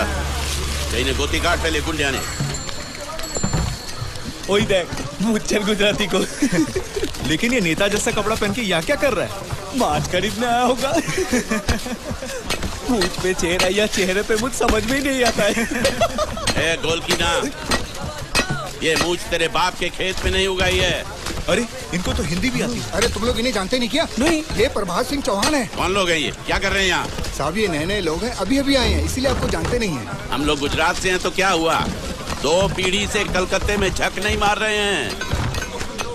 बराबर जईने गोती काट पहले गुंडिया ने वही देख मुच्चर गुजराती को। लेकिन ये नेता जैसा कपड़ा पहन के यहाँ क्या कर रहा है? माछ खरीदने आया होगा। मुझ पे चेहरा या चेहरे पे मुझ समझ में ही नहीं आता है। ए गोल की ना, ये मूछ तेरे बाप के खेत में नहीं उगाई है। अरे इनको तो हिंदी भी आती है। अरे तुम लोग इन्हें जानते नहीं क्या? नहीं। ये प्रभात सिंह चौहान है। कौन लोग हैं ये? क्या कर रहे हैं यहाँ? साहब ये नए नए लोग हैं, अभी अभी आए हैं, इसीलिए आपको जानते नहीं हैं। हम लोग गुजरात से हैं तो क्या हुआ? 2 पीढ़ी से कलकत्ते में झक नहीं मार रहे हैं।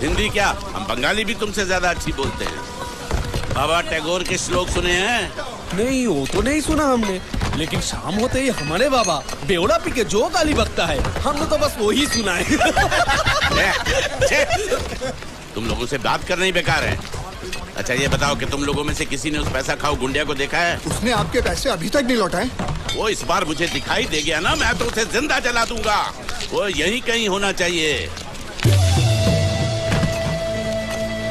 हिंदी क्या, हम बंगाली भी तुमसे ज्यादा अच्छी बोलते हैं। बाबा टैगोर के श्लोक सुने हैं? नहीं वो तो नहीं सुना हमने, लेकिन शाम होते ही हमारे बाबा बेवड़ा पी के जो गाली बकता है हमने तो बस वही सुना है। तुम लोगों से बात करना ही बेकार है। अच्छा ये बताओ कि तुम लोगों में से किसी ने उस पैसा खाओ गुंडिया को देखा है? उसने आपके पैसे अभी तक नहीं लौटाए। वो इस बार मुझे दिखाई दे गया ना, मैं तो उसे जिंदा जला दूंगा। वो यहीं कहीं होना चाहिए।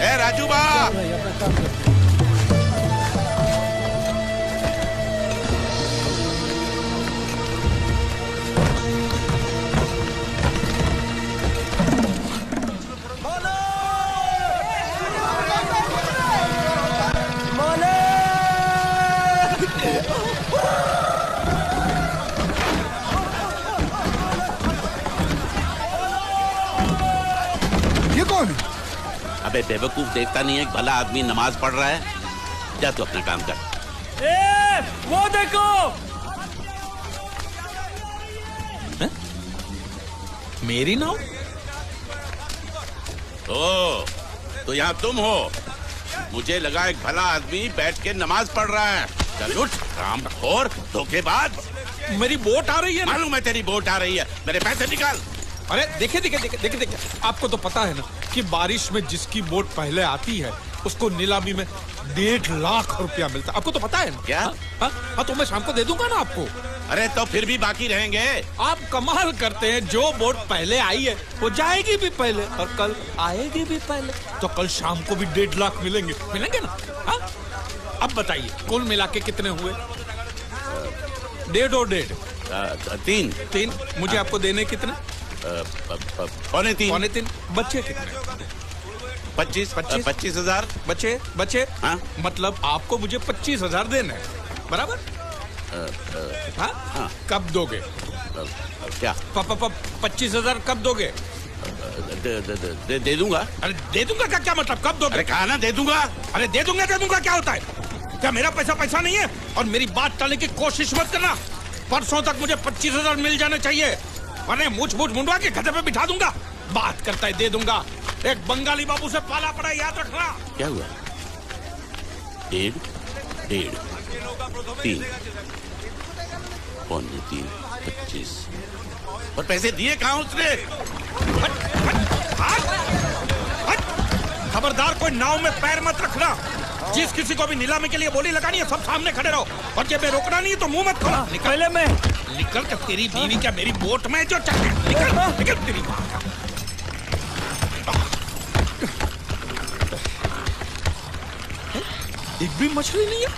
ए राजू बा, अबे बेवकूफ देखता नहीं है, भला आदमी नमाज पढ़ रहा है। जा तू अपना काम कर। वो देखो मेरी नाव। ओ तो यहाँ तुम हो? मुझे लगा एक भला आदमी बैठ के नमाज पढ़ रहा है। चल उठ, रामखोर धोखेबाज। मेरी बोट आ रही है। मालूम है तेरी बोट आ रही है, मेरे पैसे निकाल। अरे देखिए आपको तो पता है ना कि बारिश में जिसकी बोट पहले आती है उसको नीलामी में 1.5 लाख रुपया मिलता है। आपको तो पता है ना? क्या? हाँ तो मैं शाम को दे दूंगा ना आपको। अरे तो फिर भी बाकी रहेंगे। आप कमाल करते हैं, जो बोट पहले आई है वो जाएगी भी पहले और कल आएगी भी पहले, तो कल शाम को भी 1.5 लाख मिलेंगे ना? हाँ? अब बताइए कुल मिला के कितने हुए? 1.5 और 1.5 3। मुझे आपको देने कितने? 3.25। बच्चे कितने? 25,000 बच्चे। हाँ? मतलब आपको मुझे 25,000 देने हैं, बराबर? हाँ? हाँ। कब दोगे? क्या? 25,000 कब दोगे? दे दूंगा। अरे दे दूंगा का क्या मतलब? कब दोगे? अरे कहा ना दे दूंगा। अरे दे दूंगा क्या होता है? क्या मेरा पैसा नहीं है? और मेरी बात टालने की कोशिश मत करना। परसों तक मुझे 25,000 मिल जाने चाहिए, वरना मुझ मुंडवा के गधे पे बिठा दूंगा। बात करता है दे दूंगा, एक बंगाली बाबू से पाला पड़ा, याद रखना। क्या हुआ? 1.5 3 3 25। और पैसे दिए कहाँ उसने? खबरदार कोई नाव में पैर मत रखना। जिस किसी को भी नीलामी के लिए बोली लगानी है सब सामने खड़े रहो, और जब रोकना नहीं है तो मुंह मत खोलो। पहले मैं निकल कर तेरी बीवी क्या मेरी बोट में जो चल निकल तेरी माँ का। एक भी मछली नहीं है।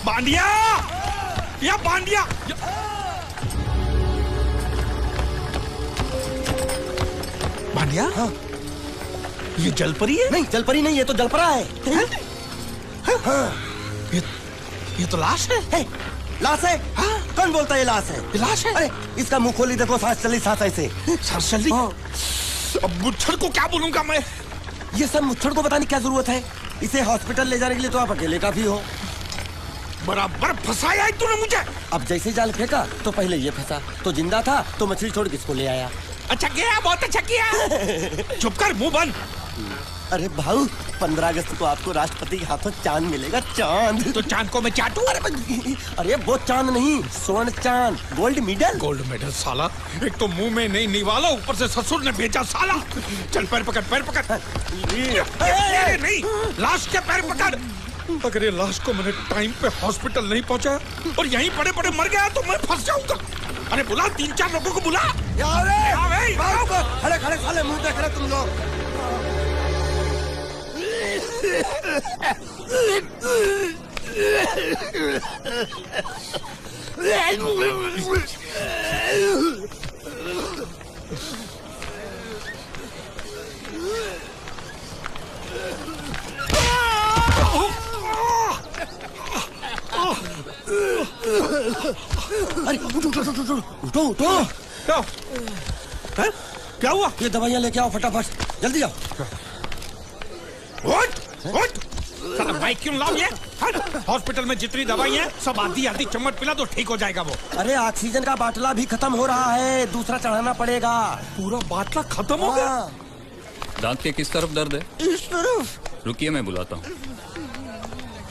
बांडिया या बांडिया। बांडिया। हाँ। ये जलपरी है? नहीं जलपरी नहीं, ये तो जलपरा है। हाँ। ये तो लाश है। लाश है? हाँ? कौन बोलता है लाश है? लाश है? अरे इसका मुंह खोली देखो, सांस चली सांस ऐसे। सांस चली? हाँ। अब मुच्छर को क्या बोलूंगा मैं? ये सब मुच्छर को बताने की क्या जरूरत है? इसे हॉस्पिटल ले जाने के लिए तो आप अकेले काफी हो। बराबर फंसाया है तूने मुझे। अब जैसे जाल फेंका तो पहले ये फंसा, तो जिंदा था तो मछली छोड़ किसको ले आया। अच्छा किया, बहुत अच्छा किया। चुप कर, मुंह बंद। अरे भाऊ 15 अगस्त को आपको राष्ट्रपति के हाथों चांद मिलेगा, चांद। तो चांद को मैं चाटू? अरे वो चांद नहीं, स्वर्ण चांद, गोल्ड मेडल। गोल्ड मेडल साला, एक तो मुंह में नहीं निवाला, ऊपर से ससुर ने भेजा साला। चल पैर पकड़, पैर पकड़। नहीं, लाश के पैर पकड़। अगर ये लाश को मैंने टाइम पे हॉस्पिटल नहीं पहुंचाया और यहीं पड़े पड़े मर गया तो मैं फंस जाऊंगा। अरे बुला, 3-4 लोगों को बुला। खड़े खड़े साले मुंह देख रहे तुम लोग। अरे उठो उठो। क्या हुआ? ये दवाइयाँ लेके आओ फटाफट, जल्दी आओ। साला बाइक क्यों लाओ ये? हॉस्पिटल में जितनी दवाइयाँ हैं सब आधी आधी चम्मच पिला तो ठीक हो जाएगा वो। अरे ऑक्सीजन का बाटला भी खत्म हो रहा है, दूसरा चढ़ाना पड़ेगा। पूरा बाटला खत्म हो गया? दांत के किस तरफ दर्द है? इस तरफ। रुकिए मैं बुलाता हूँ।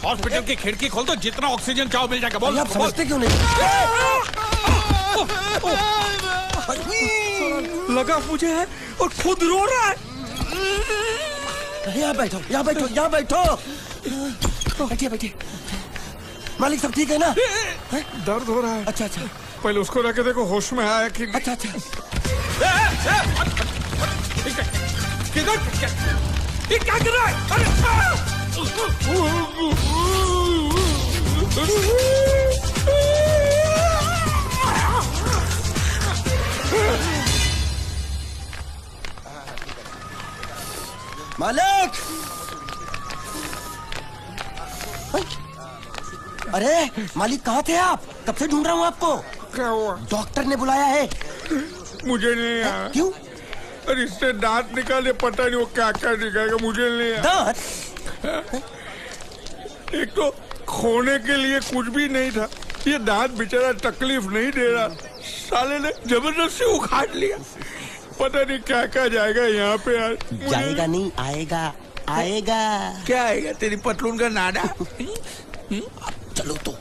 हॉस्पिटल की खिड़की खोल दो, जितना ऑक्सीजन चाहो मिल जाएगा। बोल आप समझते क्यों नहीं? लगा मुझे है और खुद रो रहा है। यहाँ बैठो, यहाँ बैठो, यहाँ बैठो। बैठिए बैठिए। मालिक सब ठीक है ना? दर्द हो रहा है। अच्छा अच्छा पहले उसको रख के देखो होश में आया कि अच्छा अच्छा। ये क्या कर रहा है? मालिक! अरे मालिक कहाँ थे आप? कब से ढूंढ रहा हूँ आपको। क्या हुआ? डॉक्टर ने बुलाया है। मुझे नहीं आया। क्यों? अरे इससे दांत निकाले, पता नहीं वो क्या क्या निकालेगा, मुझे नहीं आया। दांत? एक तो खोने के लिए कुछ भी नहीं था, ये दांत बेचारा तकलीफ नहीं दे रहा, साले ने जबरदस्ती उखाड़ लिया। पता नहीं क्या क्या जाएगा यहाँ पे यार। जाएगा नहीं, आएगा आएगा। क्या आएगा? तेरी पतलून का नाडा। चलो तो।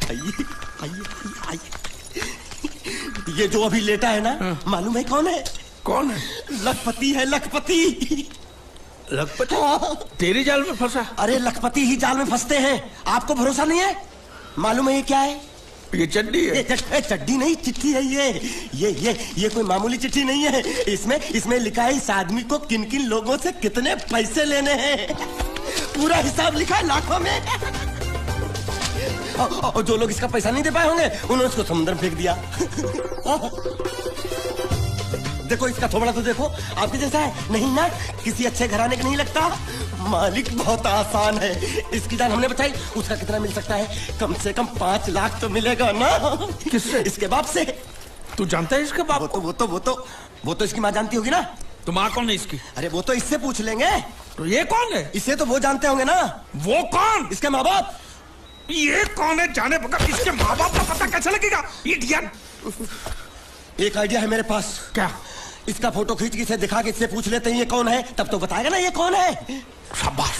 आइए आइए आइए। ये जो अभी लेटा है ना, मालूम है कौन है? कौन है? लखपति है, लखपति। लखपति? तेरी जाल में फंसा? अरे लखपति ही जाल में फंसते हैं, आपको भरोसा नहीं है? मालूम है ये क्या है? ये चड्डी है। ये चड्डी नहीं, चिट्ठी है ये कोई मामूली चिट्ठी नहीं है। इसमें लिखा है इस आदमी को किन किन लोगों से कितने पैसे लेने हैं। पूरा हिसाब लिखा है लाखों में। और जो लोग इसका पैसा नहीं दे पाए होंगे उन्होंने इसको समुद्र में फेंक दिया। देखो इसका थोबड़ा तो देखो, आपके जैसा है नहीं ना, किसी अच्छे घराने का नहीं लगता। मालिक बहुत आसान है, इसकी जान हमने बचाई। उसका कितना मिल सकता है? कम से कम 5 लाख तो मिलेगा ना। किससे? इसके बाप से। तू जानता है इसके बाप? वो तो इसकी माँ जानती होगी ना। तो माँ कौन है इसकी? अरे वो तो इससे पूछ लेंगे। तो ये कौन है? इससे तो वो जानते होंगे ना। वो कौन? इसके माँ बाप। ये कौन है जाने बगैर इसके माँ बाप का पता कैसे लगेगा? इडियट! एक आइडिया है मेरे पास। क्या? इसका फोटो खींच के इसे दिखा के इससे पूछ लेते हैं ये कौन है, तब तो बताएगा ना ये कौन है। शाबाश।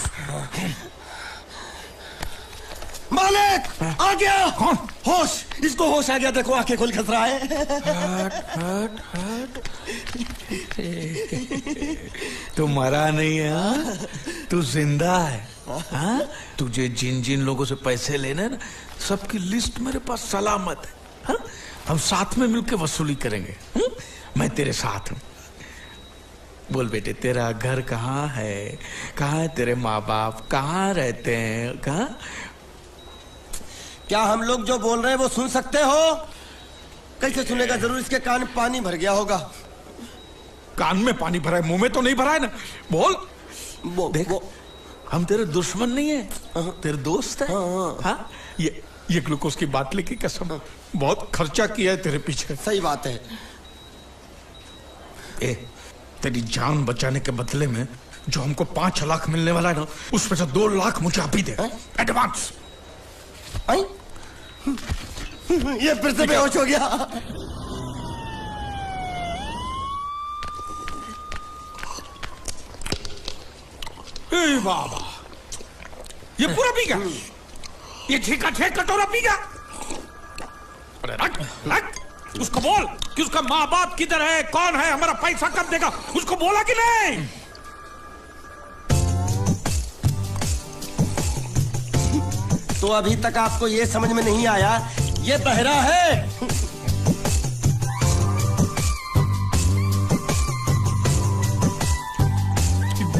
मालिक आ गया। कौन? होश, इसको होश आ गया। देखो आंखें खोल खस रहा है। तू मरा नहीं है, तू जिंदा है। हाँ? तुझे जिन जिन लोगों से पैसे लेने ना, सबकी लिस्ट मेरे पास सलामत है। हाँ? हम साथ में मिलकर वसूली करेंगे। मैं तेरे साथ हूँ। बोल बेटे, तेरा घर कहाँ है? कहाँ है तेरे माँ बाप? कहाँ रहते हैं? कहाँ? क्या हम लोग जो बोल रहे हैं वो सुन सकते हो? कैसे सुनेगा? जरूर इसके कान में पानी भर गया होगा। कान में पानी भरा है, मुंह में तो नहीं भरा है ना। बोल। देख, हम तेरे दुश्मन नहीं है, तेरे दोस्त है। हाँ? ये ग्लूकोज की बाटली की कसम, बहुत खर्चा किया है तेरे पीछे। सही बात है। तेरी जान बचाने के बदले में जो हमको 5 लाख मिलने वाला है ना, उसमें से 2 लाख मुझे अभी दे, एडवांस। ये फिर से बेहोश हो गया। बाबा, ये पूरा पी गया। ये ठीका ठेक कटोरा पी गया। अरे रख उसको बोल कि उसका माँ बाप किधर है, कौन है, हमारा पैसा कब देगा। उसको बोला कि नहीं? तो अभी तक आपको ये समझ में नहीं आया, ये बहरा है।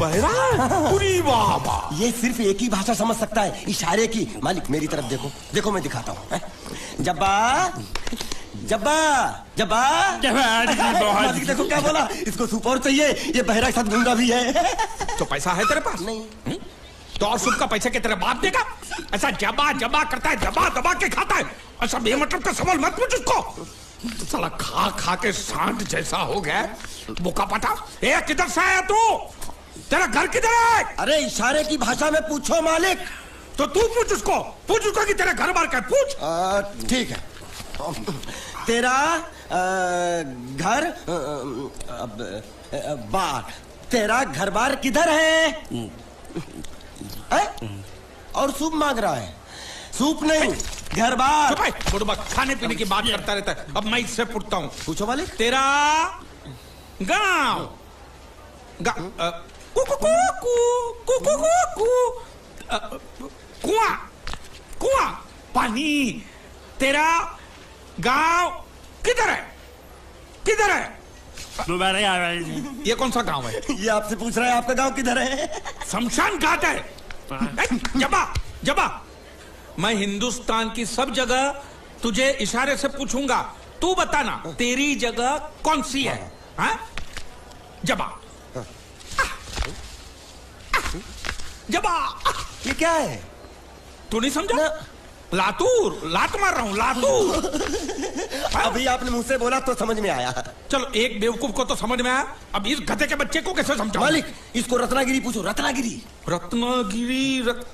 बहरा पूरी बाबा। ये सिर्फ एक ही भाषा समझ सकता है, इशारे की। मालिक मेरी तरफ देखो, देखो मैं दिखाता हूँ। जब्बा जब्बा जब्बा मालिक देखो क्या बोला, इसको सूप और चाहिए, ये बहरा के साथ गूंगा भी है। तो पैसा है तेरे पास? नहीं। तो और सूप का पैसा के तेरे बाप देगा? ऐसा जबा जबा करता है, दबा दबा के खाता है। ऐसा बेमतलब का सवाल मत पूछ उसको। तो साला खा खा के सांड जैसा हो गया, बोका पटा। ए किधर से आया तू? तेरा घर किधर है? अरे इशारे की भाषा में पूछो मालिक। तो तू पूछ उसको कि तेरा घर बार का है, पूछ। ठीक है। तेरा घर बार, तेरा घर बार किधर है? और सूप मांग रहा है। सूप नहीं, घर बार। बुढ़बा खाने पीने की बात करता रहता है। अब मैं इससे पूछता हूँ, पूछो मालिक। तेरा गाँव कुआं कुआं पानी, तेरा गांव किधर है? किधर है? ये कौन सा गांव है? ये आपसे पूछ रहा है आपका गांव किधर है? शमशान घाट है। जबा जबा, मैं हिंदुस्तान की सब जगह तुझे इशारे से पूछूंगा, तू बताना तेरी जगह कौन सी है? हाँ? जबा जबा। ये क्या है? तू नहीं समझा? लातूर, लात मार रहा हूं, लातूर। अभी आपने मुंह से बोला तो समझ में आया। चलो एक बेवकूफ को तो समझ में आया, अब इस गधे के बच्चे को कैसे समझाऊं? मालिक इसको रत्नागिरी पूछो, रत्नागिरी। रत्नागिरी रत्ना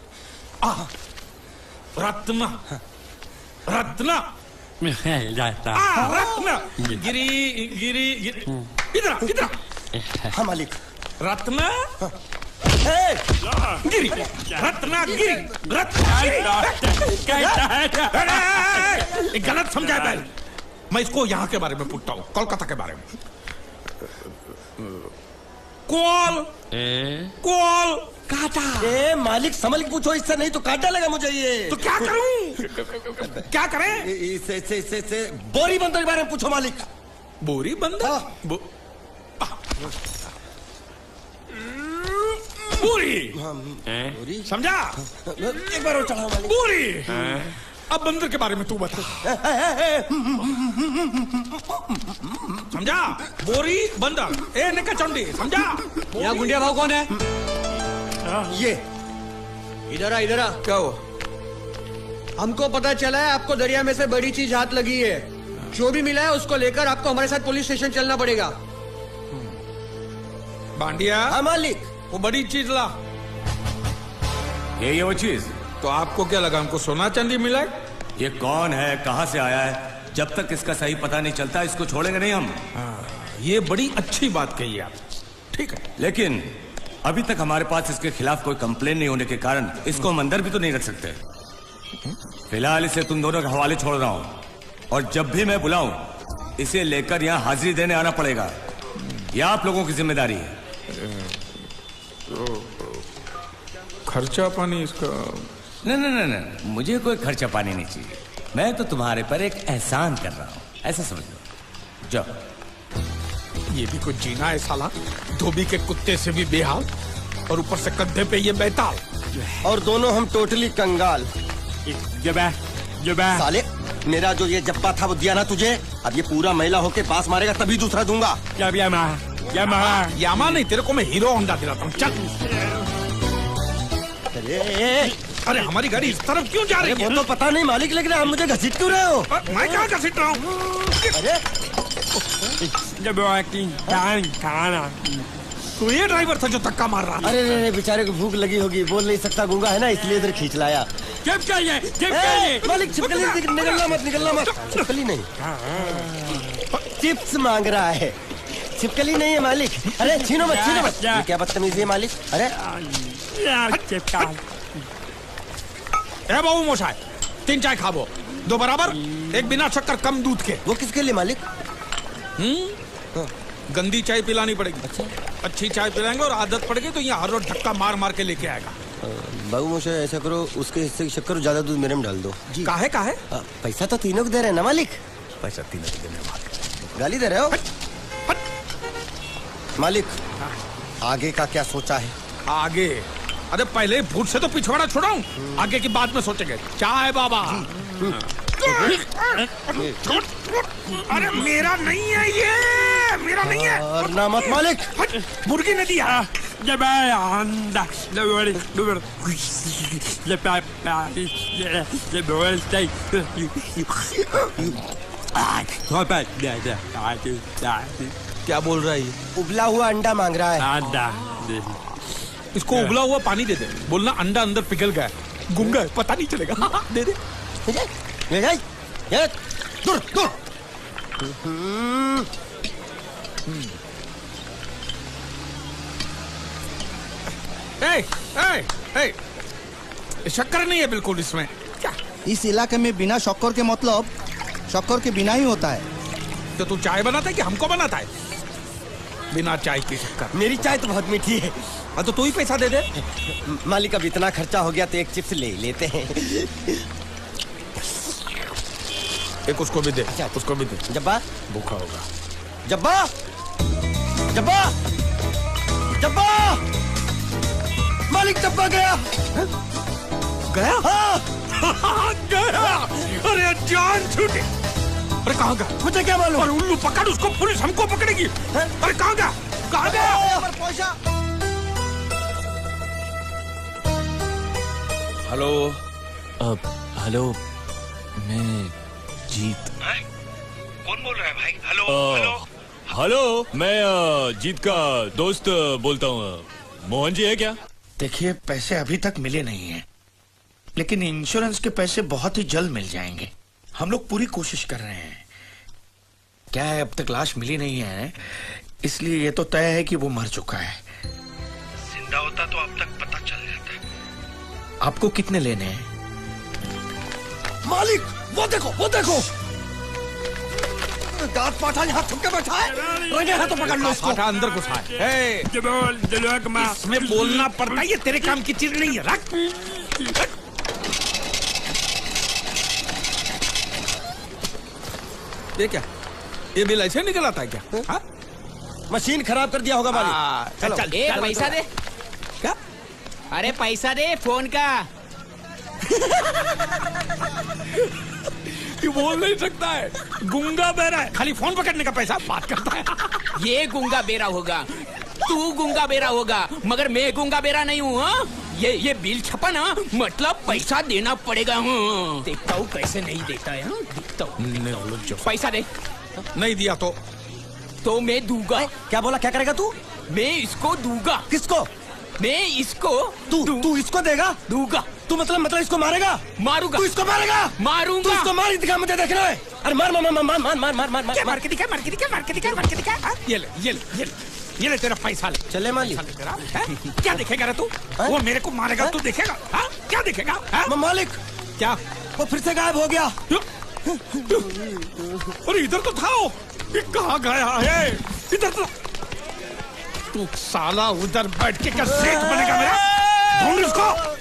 गिरी गिरी इधर। हाँ मालिक। रत्ना गिरी, रत्नागिरी, गलत समझा है। मैं इसको यहाँ के बारे में पूछता हूँ, कोलकाता के बारे में। काटा। मालिक समझ के पूछो, इससे नहीं तो काट डालेगा मुझे ये। तो क्या करूं? क्या करें? इससे बोरी बंदर के बारे में पूछो मालिक। बोरी बंदर? पूरी समझा? एक बार और चढ़ाओ मालिक। पूरी। अब बंदर के बारे में तू बता। समझा? बोरी बंदर। ए निका चंडी, समझा? यहाँ गुंडिया भाव कौन है? ये इधर आ। क्या हुआ? हमको पता चला है आपको दरिया में से बड़ी चीज हाथ लगी है। जो भी मिला है उसको लेकर आपको हमारे साथ पुलिस स्टेशन चलना पड़ेगा। बांडिया। हाँ मालिक। वो बड़ी चीज ला। ये वो चीज? तो आपको क्या लगा हमको सोना चांदी मिला है? ये कौन है, कहां से आया है? जब तक इसका सही पता नहीं चलता इसको छोड़ेंगे नहीं हम। ये बड़ी अच्छी बात कही आप। ठीक है, लेकिन अभी तक हमारे पास इसके खिलाफ कोई कंप्लेन नहीं होने के कारण इसको हम अंदर भी तो नहीं रख सकते। फिलहाल इसे तुम दोनों के हवाले छोड़ रहा हूँ, और जब भी मैं बुलाऊं इसे लेकर यहाँ हाजिरी देने आना पड़ेगा। यह आप लोगों की जिम्मेदारी है। खर्चा पानी इसका? नहीं, मुझे कोई खर्चा पानी नहीं चाहिए। मैं तो तुम्हारे पर एक एहसान कर रहा हूँ, ऐसा समझ लो। जाओ। ये भी कुछ जीना है साला, धोबी के कुत्ते से भी बेहाल, और ऊपर से कंधे पे ये बैताल, और दोनों हम टोटली कंगाल। साले मेरा जो ये जब्बा था वो दिया ना तुझे, अब ये पूरा मैला होके पास मारेगा तभी दूसरा दूंगा। यामा नहीं, तेरे को मैं हीरो होंडा दिलाता हूँ। चल। अरे हमारी गाड़ी इस तरफ क्यों जा रही है? वो तो पता नहीं मालिक, लेकिन आप मुझे घसीट क्यों रहे हो? मैं क्या घसीट रहा हूँ? तो ये ड्राइवर था जो धक्का मार रहा था। अरे बेचारे को भूख लगी होगी, बोल नहीं सकता, गूंगा है ना, इसलिए इधर खींच लाया। मालिक छिपकली निकलना मत। छिपकली नहीं, चिप्स मांग रहा है, छिपकली नहीं है मालिक। अरे छीनो मत। ये क्या बदतमीजी है मालिक? अरे बाबू मोशाय, 3 चाय खाबो, 2 बराबर, 1 बिना शक्कर कम दूध के। वो किसके लिए मालिक? गंदी चाय पिलानी पड़ेगी। अच्छा, अच्छी चाय पिलाएंगे, और आदत पड़ गई तो यहाँ हर रोज धक्का मार मार के लेके आएगा। बाबू मोशा ऐसा करो, उसके हिस्से की शक्कर ज्यादा दूध मेरे में डाल दो। काहे? पैसा तो तीनों को दे रहे हैं ना मालिक? पैसा तीनों को देने वाले। गाली दे रहे हो मालिक? आगे का क्या सोचा है? आगे? अरे पहले भूत से तो पिछवाड़ा छुड़ाऊं, आगे की बात में सोचेंगे। चाय बाबा। अरे मेरा नहीं है ये, मेरा नहीं है। और ना मत मालिक। मुर्गी ने दिया। क्या बोल रहा है ये? उबला हुआ अंडा मांग रहा है। इसको उबला हुआ पानी दे दे, बोलना अंडा अंदर पिघल गया, गुंगा है, पता नहीं चलेगा। दे दे। ले जाए। ये दूर दूर। शक्कर नहीं है बिल्कुल इसमें। क्या? इस इलाके में बिना शक्कर के मतलब शक्कर के बिना ही होता है। तो तू चाय बनाता है कि हमको बनाता है? बिना चाय की शक्कर। मेरी चाय तो बहुत मीठी है। तो तू ही पैसा दे दे। मालिक अब इतना खर्चा हो गया तो एक चिप्स ले लेते हैं। एक उसको भी दे। अच्छा। उसको भी दे। जब्बा भूखा होगा। जब्बा जब्बा जब्बा मालिक जब्बा गया। गया? हाँ। गया। अरे जान छूटी। अरे कहाँ गया? मुझे क्या मालूम? अरे उल्लू पकड़ उसको, पुलिस हमको पकड़ेगी। अरे कहाँ गया? कहाँ गया? हेलो। हेलो, मैं जीत। कौन बोल रहा है भाई? हेलो। हेलो, मैं जीत का दोस्त बोलता हूँ। मोहन जी है क्या? देखिए, पैसे अभी तक मिले नहीं हैं, लेकिन इंश्योरेंस के पैसे बहुत ही जल्द मिल जाएंगे। हम लोग पूरी कोशिश कर रहे हैं। क्या है, अब तक लाश मिली नहीं है, इसलिए ये तो तय है कि वो मर चुका है। जिंदा होता तो अब तक पता चल जाता। आपको कितने लेने हैं? मालिक वो देखो, वो देखो। दांत पाठा यहाँ थुक के बैठा है। रंगे हाथों पकड़ लो इसको। पाठा अंदर घुसा है। इसमें बोलना पड़ता है, ये तेरे काम की चीज नहीं है। रख। ये क्या? ये बिल ऐसे निकल आता है क्या? हाँ? मशीन खराब कर दिया होगा मालिक। चल, चल, ए, पैसा दे। क्या? अरे पैसा दे फोन का। ये बोल नहीं सकता है, गुंगा बहरा है, खाली फोन पकड़ने का पैसा बात करता है। ये गुंगा बेरा होगा, तू गुंगा बेरा होगा, मगर मैं गुंगा बेरा नहीं हूँ। हाँ? ये बिल छपा ना, मतलब पैसा देना पड़ेगा। हाँ? देखता हूँ कैसे नहीं देता है। हाँ? देखता हूँ। पैसा दे। नहीं दिया तो मैं दूंगा। क्या बोला? क्या करेगा तू? मैं इसको दूंगा। किसको? मैं इसको तू इसको देगा? दूंगा। तू मतलब इसको मारेगा? मारूंगा। तू इसको मारेगा? मारूंगा। तू इसको मार दिखा, मुझे देखना है। अरे मार मार मार मार मार मार मार मार क्या? मार के दिखा, मार के दिखा, मार के दिखा, मार के दिखा। हाँ? ये ले, ये ले, ये ले, ये ले तेरा पैसा ले। चले मालिक। तेरा, हाँ? क्या देखेगा रे तू? वो मेरे को मारेगा, तू देखेगा? हाँ? क्या देखेगा? हाँ? मालिक क्या? वो फिर से गायब हो गया। अरे इधर तो था वो, ये कहाँ गया है? इधर तो। तू साला उधर बैठ के क्या सेठ बनेगा मेरा? ढूंढ इसको।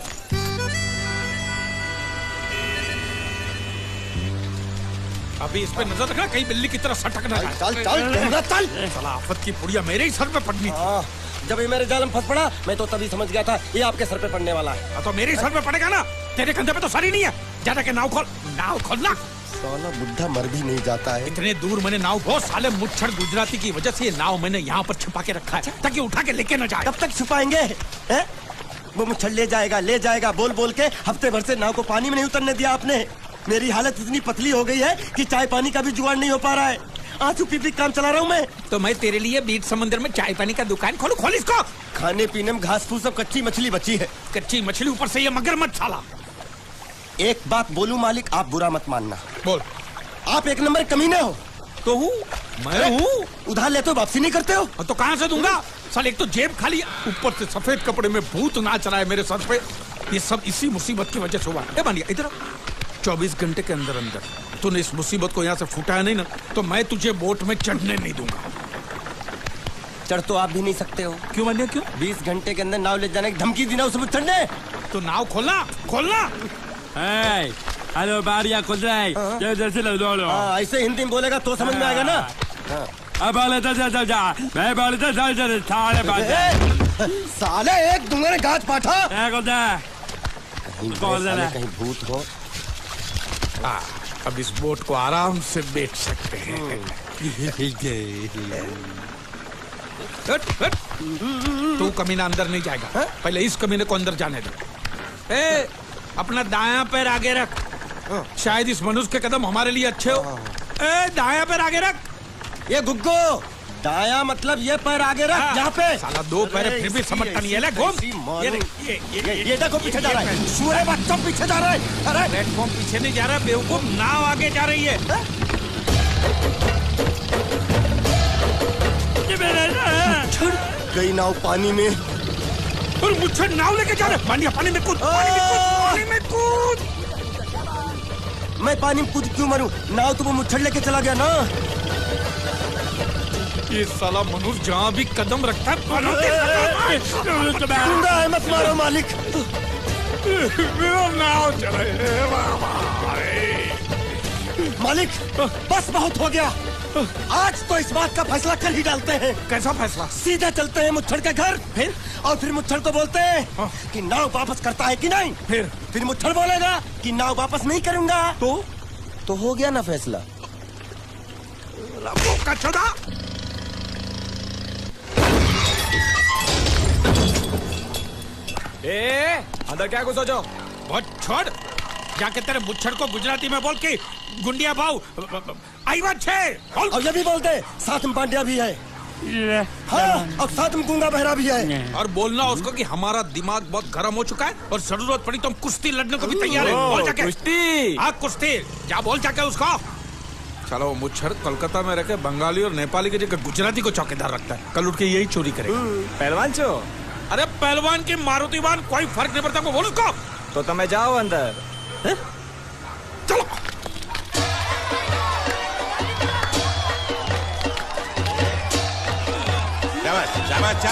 अभी इस पे नजर रखना, कहीं बिल्ली की तरह सटक ना जाए। चल चल चल। साला आफत की पुड़िया मेरे ही सर पे पड़नी थी। जब ये मेरे जाल में फंस पड़ा, मैं तो तभी समझ गया था ये आपके सर पे पड़ने वाला है। तो मेरे ही सर पे पड़ेगा ना, तेरे कंधे पे तो सर ही नहीं है। ज्यादा के नाव खोल, नाव खोलना। साला बुढ़ा मर भी नहीं जाता है। इतने दूर मैंने नाव, बहुत साले मुच्छड़ गुजराती की वजह से ये नाव मैंने यहाँ पर छुपा के रखा है, ताकि उठा के लेके न जाए। कब तक छुपाएंगे? वो मुच्छड़ ले जाएगा बोल बोल के हफ्ते भर से नाव को पानी में नहीं उतरने दिया आपने। मेरी हालत इतनी पतली हो गई है कि चाय पानी का भी जुगाड़ नहीं हो पा रहा है। आंसू पी पी काम चला रहा हूँ मैं। तो मैं तेरे लिए बीच समंदर में चाय पानी का दुकान खोलूं? खोल इसको। खाने पीने में घास फूस सब कच्ची मछली बची है। कच्ची मछली, ऊपर से ये मगरमच्छ साला। एक बात बोलूं मालिक, आप बुरा मत मानना। बोल। आप एक नंबर कमीने हो। तो हूँ मैं हूँ। उधार लेते हो, वापसी नहीं करते हो। तो कहाँ से दूंगा? साल एक तो जेब खाली, ऊपर से सफेद कपड़े में भूत नाच रहा है मेरे सर पे। ये सब इसी मुसीबत की वजह से हुआ है। मानिया इधर 24 घंटे के अंदर अंदर तूने इस मुसीबत को यहाँ से फुटाया नहीं ना, तो मैं तुझे बोट में चढ़ने नहीं दूंगा। चढ़ तो आप भी नहीं सकते हो। क्यों मानिया? क्यों? 20 घंटे के अंदर नाव ले जाने की धमकी दी ना उसे चढ़ने। तो नाव खोलना, खोलना। हेलो बारिया खुल रहा है। ऐसे हिंदी में बोलेगा तो समझ में आएगा ना। अब लेता जा मैं बोलता साले साले एक दूंगा ने गाज पाठा कौन कहीं भूत हो। अब इस बोट को आराम से बेच सकते हैं। तू कमीना अंदर नहीं जाएगा, पहले इस कमीने को अंदर जाने दे। अपना दायां पैर आगे रख, शायद इस मनुष्य के कदम हमारे लिए अच्छे हो। दायां पैर आगे रख। ये गुग्गो, दाया मतलब ये पैर आगे रख। यहाँ पे साला दो पैर फिर भी समझता नहीं है। ले घूम। ये देखो पीछे जा रहा है, सूरे बच्चा पीछे जा रहा है। अरे प्लेटफॉर्म पीछे नहीं जा रहा बेवकूफ, नाव आगे जा रही है। गई नाव पानी में। और मुझे नाव लेके जा रहा है। पानी में कूद, पानी में कूद। मैं पानी में कूद क्यों मरूं? नाव तो वो मुच्छड़ लेके चला गया ना। ये साला मनुष्य जहाँ भी कदम रखता है गुंडा है, मत मारो मालिक। नाव चले। मालिक बस बहुत हो गया, आज तो इस बात का फैसला कर ही डालते हैं। कैसा फैसला? सीधे चलते हैं मुच्छड़ के घर, फिर मुच्छड़ को बोलते हैं कि नाव वापस करता है कि नहीं। फिर मुच्छड़ बोलेगा कि नाव वापस नहीं करूंगा। तो हो गया ना फैसला। अंदर क्या कुछ सोचो? बहुत छोड़, जाके तेरे मुच्छड़ को गुजराती में बोल के गुंडिया भाव आई बात छे। और ये भी बोलते साथ में पांड्या भी है। हाँ, और साथ में गूंगा बहरा भी है। और बोलना उसको कि हमारा दिमाग बहुत गर्म हो चुका है और जरूरत पड़ी तो हम कुश्ती लड़ने को भी तैयार है। बोल जाके कुश्ती। हाँ कुश्ती, जा बोल जाके उसको। चलो वो मुच्छड़ कोलकाता में रहकर बंगाली और नेपाली की जगह गुजराती को चौकीदार रखता है। कल उठ के यही चोरी करेगा। पहलवान छो? अरे पहलवान की मारुतिवान कोई फर्क नहीं पड़ता। बोल उसको। तो તમે જાઓ અંદર। चलो शाबाश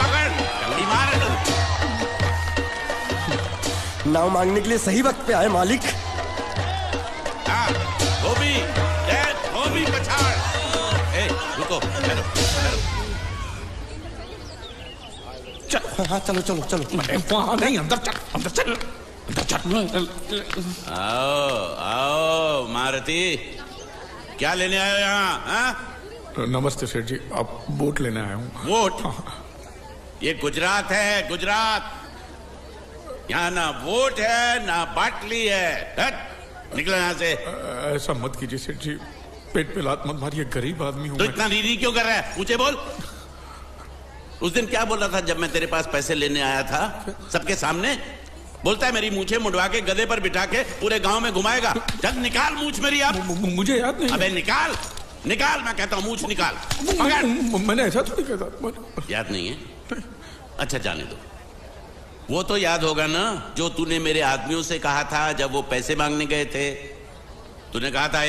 पकड़, जल्दी मार। नाव मांगने के लिए सही वक्त पे आए मालिक। धोबी पछाड़। रुको, हाँ चलो चलो चलो। वहाँ नहीं, अंदर चल, अंदर चल, अंदर चल। आओ मारुति, क्या लेने आए हो यहाँ? नमस्ते सेठ जी, आप बोट लेने आया हूँ। वोट? ये गुजरात है, गुजरात। यहाँ ना वोट है ना बाटली है। निकलो यहाँ से। ऐसा मत कीजिए सेठ जी, पेट पे लात मत मारिए, गरीब आदमी हूँ। तो इतना रीरी क्यों कर रहा है? मुझे बोल। उस दिन क्या बोल रहा था जब मैं तेरे पास पैसे लेने आया था सबके सामने? बोलता है मेरी मूछें मुड़वा के गधे पर बिठा के पूरे गांव में घुमाएगा। चल निकाल मूछ मेरी। अब मुझे याद नहीं। अबे निकाल निकाल, मैं कहता हूँ मूछ निकाल। मैंने ऐसा थोड़ी कहता। याद नहीं है? अच्छा जाने दो। वो तो याद होगा ना जो तूने मेरे आदमियों से कहा था जब वो पैसे मांगने गए थे। तूने कहा था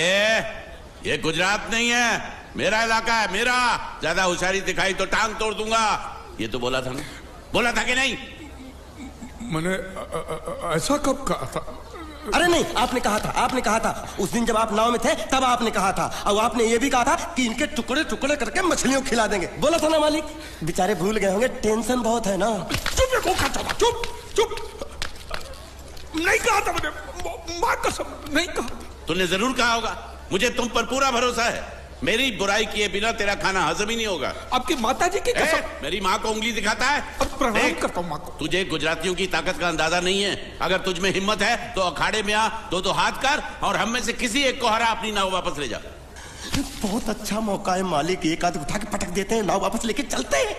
ये गुजरात नहीं है, मेरा इलाका है, मेरा। ज्यादा होशियारी दिखाई तो टांग तोड़ दूंगा। ये तो बोला था ना? बोला था कि नहीं? मैंने ऐसा कब कहा था? अरे नहीं, आपने कहा था उस दिन जब आप नाव में थे तब आपने कहा था। और आपने ये भी कहा था कि इनके टुकड़े टुकड़े करके मछलियों को खिला देंगे। बोला था ना मालिक? बेचारे भूल गए होंगे, टेंशन बहुत है ना। चुप चुप। नहीं कहा था मैंने, मां कसम नहीं कहा। तूने जरूर कहा होगा। मुझे तुम पर पूरा भरोसा है। मेरी बुराई किए बिना तेरा खाना हजम ही नहीं होगा। आपकी माता जी की कसम। मेरी माँ को उंगली दिखाता है। प्रणाम करता हूँ माँ को। तुझे गुजरातियों की ताकत का अंदाजा नहीं है। अगर तुझ में हिम्मत है तो अखाड़े में आ, दो हाथ कर और हम में से किसी एक को हरा अपनी नाव वापस ले जा। बहुत अच्छा मौका है मालिक, एक आदमी उठा के पटक देते हैं, नाव वापस लेके चलते हैं।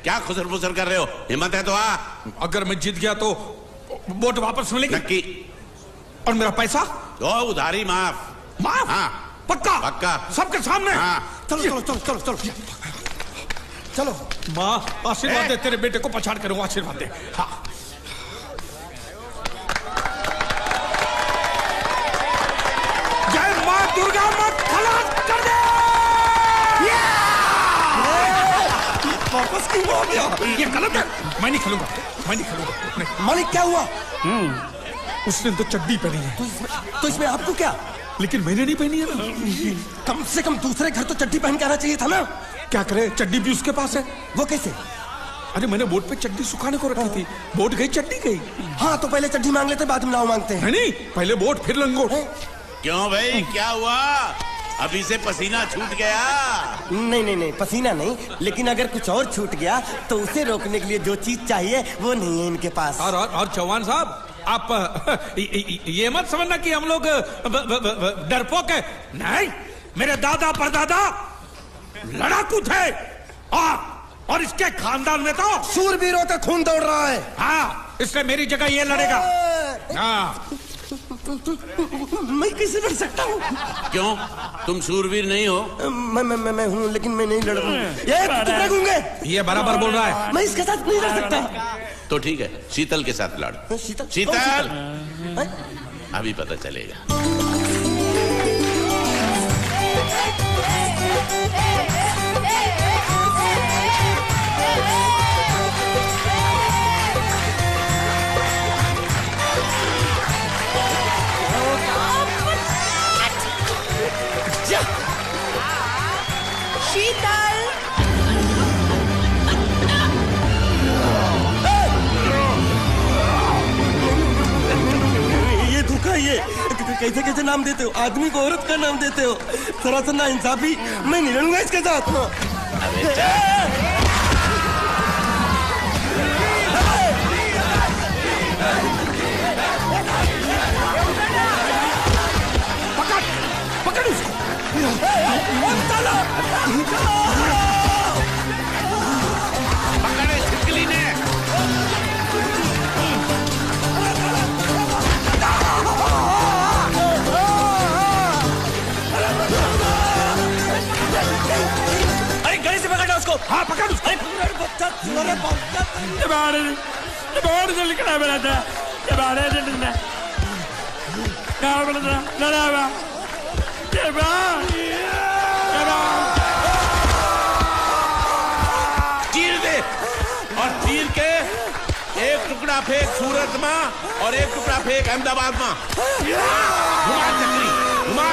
क्या खुसर फुसर कर रहे हो? हिम्मत है तो आ। अगर मैं जीत गया तो बोट वापस मिलेगी? नक्की। और मेरा पैसा? तो उधारी माफ। माफ? हाँ पक्का? पक्का, सबके सामने? हाँ। चलो चलो चलो चलो चलो चलो। माँ आशीर्वाद दे, तेरे बेटे को पछाड़ करूंगा, आशीर्वाद दे। हाँ। जय माँ दुर्गा, मत खलास कर दे। वापस क्यों हो गया? ये गलत है, मैं नहीं खेलूंगा। मालिक क्या हुआ? उसने तो चड्डी पहनी है। तो इसमें आपको क्या? लेकिन मैंने नहीं पहनी है ना। कम से कम दूसरे घर तो चड्डी पहन के आना चाहिए था ना। क्या करे, चड्डी भी उसके पास है। वो कैसे? अरे मैंने बोट पे चड्डी सुखाने को रखी थी, बोट गई चड्डी गई। हाँ तो पहले चड्डी मांग लेते, बाद में नाव मांगते हैं। नहीं, पहले बोट फिर लंगोट। क्यों भाई, क्या हुआ? अभी से पसीना छूट गया? नहीं नहीं नहीं, पसीना नहीं, लेकिन अगर कुछ और छूट गया तो उसे रोकने के लिए जो चीज चाहिए वो नहीं है इनके पास। और चौहान साहब, आप ये मत समझना कि हम लोग डरपोक है। नहीं, मेरे दादा परदादा लड़ाकू थे और इसके खानदान में तो शूरवीरों का खून दौड़ रहा है। हाँ, इसलिए मेरी जगह ये लड़ेगा। हाँ। मैं कैसे लड़ सकता हूँ? क्यों, तुम शूरवीर नहीं हो? मैं हूँ, लेकिन मैं नहीं लड़ रहा हूँ। ये बराबर बोल रहा है। मैं इसके साथ नहीं लड़ सकता। तो ठीक है, शीतल के साथ लड़। शीतल? शीतल, अभी पता चलेगा। शीतल, ये धोखा, ये कैसे कैसे नाम देते हो? आदमी को औरत का नाम देते हो, सरासर ना इंसाफी। मैं नहीं लड़ूंगा इसके साथ। पकड़ उसको। पकड़े छिपकली ने। अरे गले से पकड़ना उसको। हाँ, पकड़ उसको। चीर दे, और चीर के एक टुकड़ा फेंक सूरत में और एक टुकड़ा फेंक अहमदाबाद में। घुमा चक्री, घुमा।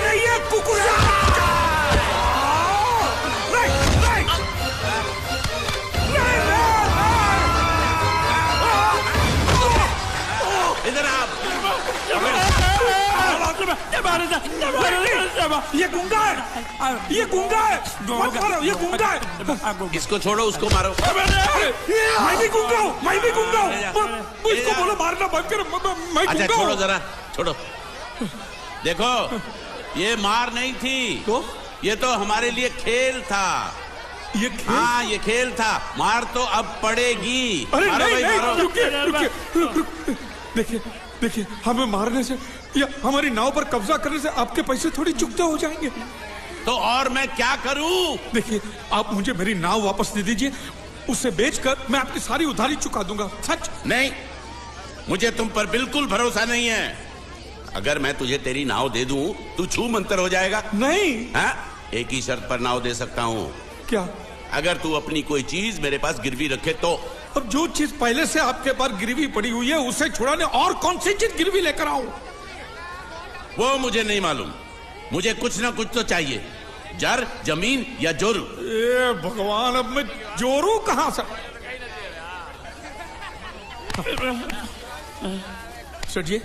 नहीं है कुकुर। इधर आप। ये गुंगा है, ये गुंगा है। मत मारो, ये गुंगा है। इसको छोड़ो, उसको मारो। मैं भी गुंगा हूँ, मैं भी गुंगा हूँ। इसको बोलो मारना बंद करो, मैं अच्छा गुंगा हूँ। छोड़ो जरा, छोड़ो। देखो, ये मार नहीं थी, तो ये तो हमारे लिए खेल था। ये खेल? हाँ, ये खेल था। मार तो अब पड़ेगी। अरे मारो नहीं, भाई, मारो। रुकिए। देखिए देखिए, हमें मारने से या हमारी नाव पर कब्जा करने से आपके पैसे थोड़ी चुकते हो जाएंगे। तो और मैं क्या करूं? देखिए, आप मुझे मेरी नाव वापस दे दीजिए, उसे बेचकर मैं आपकी सारी उधारी चुका दूंगा। सच? नहीं, मुझे तुम पर बिल्कुल भरोसा नहीं है। अगर मैं तुझे तेरी नाव दे दूं, तू छू मंतर हो जाएगा। नहीं। हाँ? एक ही शर्त पर नाव दे सकता हूँ। क्या? अगर तू अपनी कोई चीज मेरे पास गिरवी रखे तो। अब जो चीज पहले से आपके पास गिरवी पड़ी हुई है, उसे छुड़ाने और कौन सी चीज गिरवी लेकर आऊं? वो मुझे नहीं मालूम। मुझे कुछ ना कुछ तो चाहिए। जर, जमीन या जोरू। ए भगवान, अब मैं जोरू कहां से? सर जी,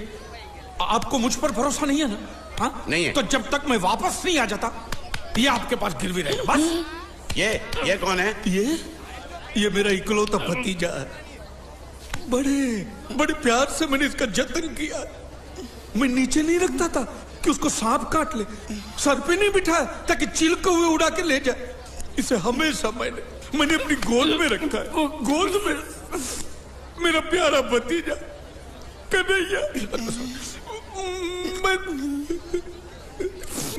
आपको मुझ पर भरोसा नहीं है ना? हाँ? नहीं है। तो जब तक मैं वापस नहीं आ जाता, ये आपके पास गिरवी रहेगा बस। ये कौन है? ये मेरा इकलौता भतीजा है। बड़े प्यार से मैंने इसका जतन किया। मैं नीचे नहीं रखता था कि उसको सांप काट ले, सर पे नहीं बिठाया ताकि चिलके हुए उड़ा के ले जाए। इसे हमेशा मैंने अपनी गोद में रखा है। गोद में मेरा प्यारा भतीजा कन्हैया।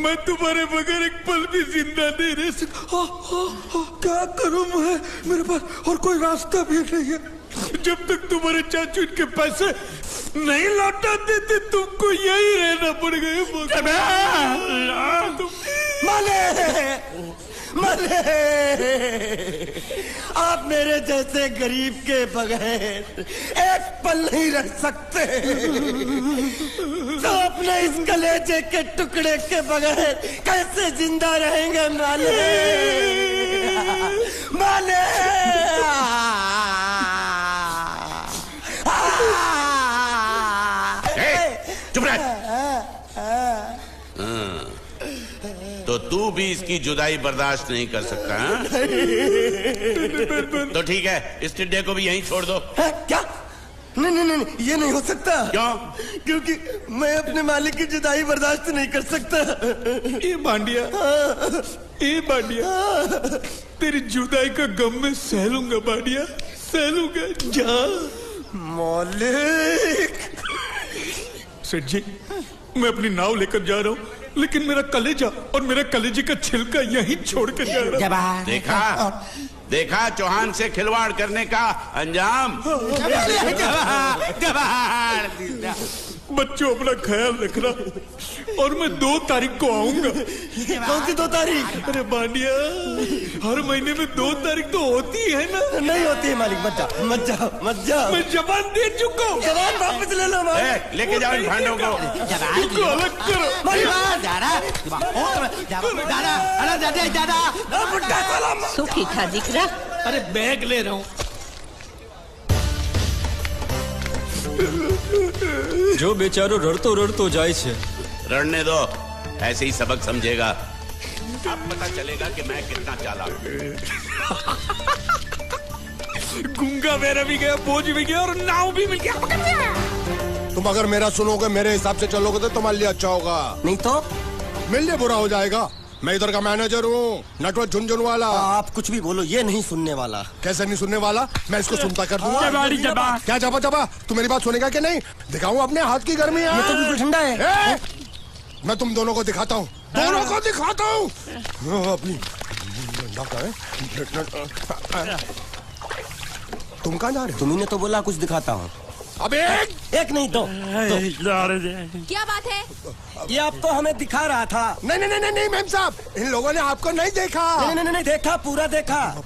मैं तुम्हारे बगैर एक पल भी जिंदा नहीं रह सकता। क्या करूं मैं? मेरे पास और कोई रास्ता भी नहीं है। जब तक तुम्हारे चाचू इनके पैसे नहीं लौटा देते, तुमको यही रहना पड़ेगा। माले आप मेरे जैसे गरीब के बगैर एक पल नहीं रह सकते, तो अपने इस कलेजे के टुकड़े के बगैर कैसे जिंदा रहेंगे माले? माले चुप रह। तो तू भी इसकी जुदाई बर्दाश्त नहीं कर सकता हाँ? तो ठीक है, इस टिड्डे को भी यहीं छोड़ दो। क्या? नहीं नहीं नहीं, ये नहीं हो सकता। क्यों? क्योंकि मैं अपने मालिक की जुदाई बर्दाश्त नहीं कर सकता। ये बांडिया, ये बांडिया, तेरी जुदाई का गम में सह लूंगा बांडिया, सह लूंगा। जा मालिक। सेठ जी, मैं अपनी नाव लेकर जा रहा हूँ, लेकिन मेरा कलेजा और मेरे कलेजे का छिलका यहीं छोड़ कर जा रहा हूँ। देखा देखा चौहान से खिलवाड़ करने का अंजाम। बच्चों अपना ख्याल रखना, और मैं 2 तारीख को आऊंगा। कौन सी 2 तारीख? अरे बांडिया, हर महीने में 2 तारीख तो होती है ना? नहीं होती है मालिक, मत जाओ मत जाओ मत जाओ। मैं जबान दे चुका हूँ। जबान वापस ले लो मालिक। लेके जाओ इन भांडों को। इसको अलग करो। सुखी था जिक्रा। अरे बैग ले रहा हूँ। जो बेचारो रड़तो रड़तो जाए छे। रड़ने दो, ऐसे ही सबक समझेगा। अब पता चलेगा कि मैं कितना चालाक हूँ। गुंगा बेरा भी गया, बोझ भी गया और नाव भी मिल गया। तुम अगर मेरा सुनोगे, मेरे हिसाब से चलोगे तो तुम्हारे लिए अच्छा होगा, नहीं तो मेरे लिए बुरा हो जाएगा। मैं इधर का मैनेजर हूँ, नटवर झुनझुन वाला। आप कुछ भी बोलो, ये नहीं सुनने वाला। कैसे नहीं सुनने वाला? मैं इसको सुनता कर दूंगा। क्या जबा जबा, तू मेरी बात सुनेगा कि नहीं? दिखाऊं अपने हाथ की गर्मी? ये तो बिल्कुल ठंडा है। मैं तुम दोनों को दिखाता हूँ, दोनों को दिखाता हूँ अपनी। तुम कहाँ जा रहे हो? तुम्ही ने तो बोला कुछ दिखाता हूँ। अब एक नहीं दो। क्या बात है? ये आपको हमें दिखा रहा था। नहीं नहीं नहीं नहीं मैम साहब, इन लोगों ने आपको नहीं देखा। नहीं नहीं नहीं देखा, पूरा देखा।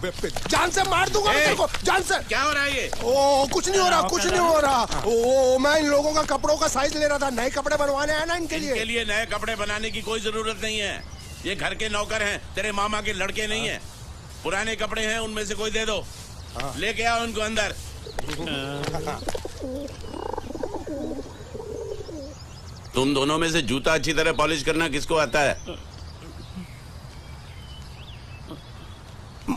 जान से मार दूंगा मैं तेरे को, जान से। क्या हो रहा है ये? ओ कुछ नहीं हो रहा, कुछ नहीं हो रहा। ओ मैं इन लोगों का कपड़ों का साइज ले रहा था, नए कपड़े बनवाने हैं ना इनके लिए। इनके लिए नए कपड़े बनाने की कोई जरूरत नहीं है। ये घर के नौकर हैं, तेरे मामा के लड़के नहीं है। पुराने कपड़े हैं, उनमें से कोई दे दो। लेके आओ उनको अंदर। तुम दोनों में से जूता अच्छी तरह पॉलिश करना किसको आता है?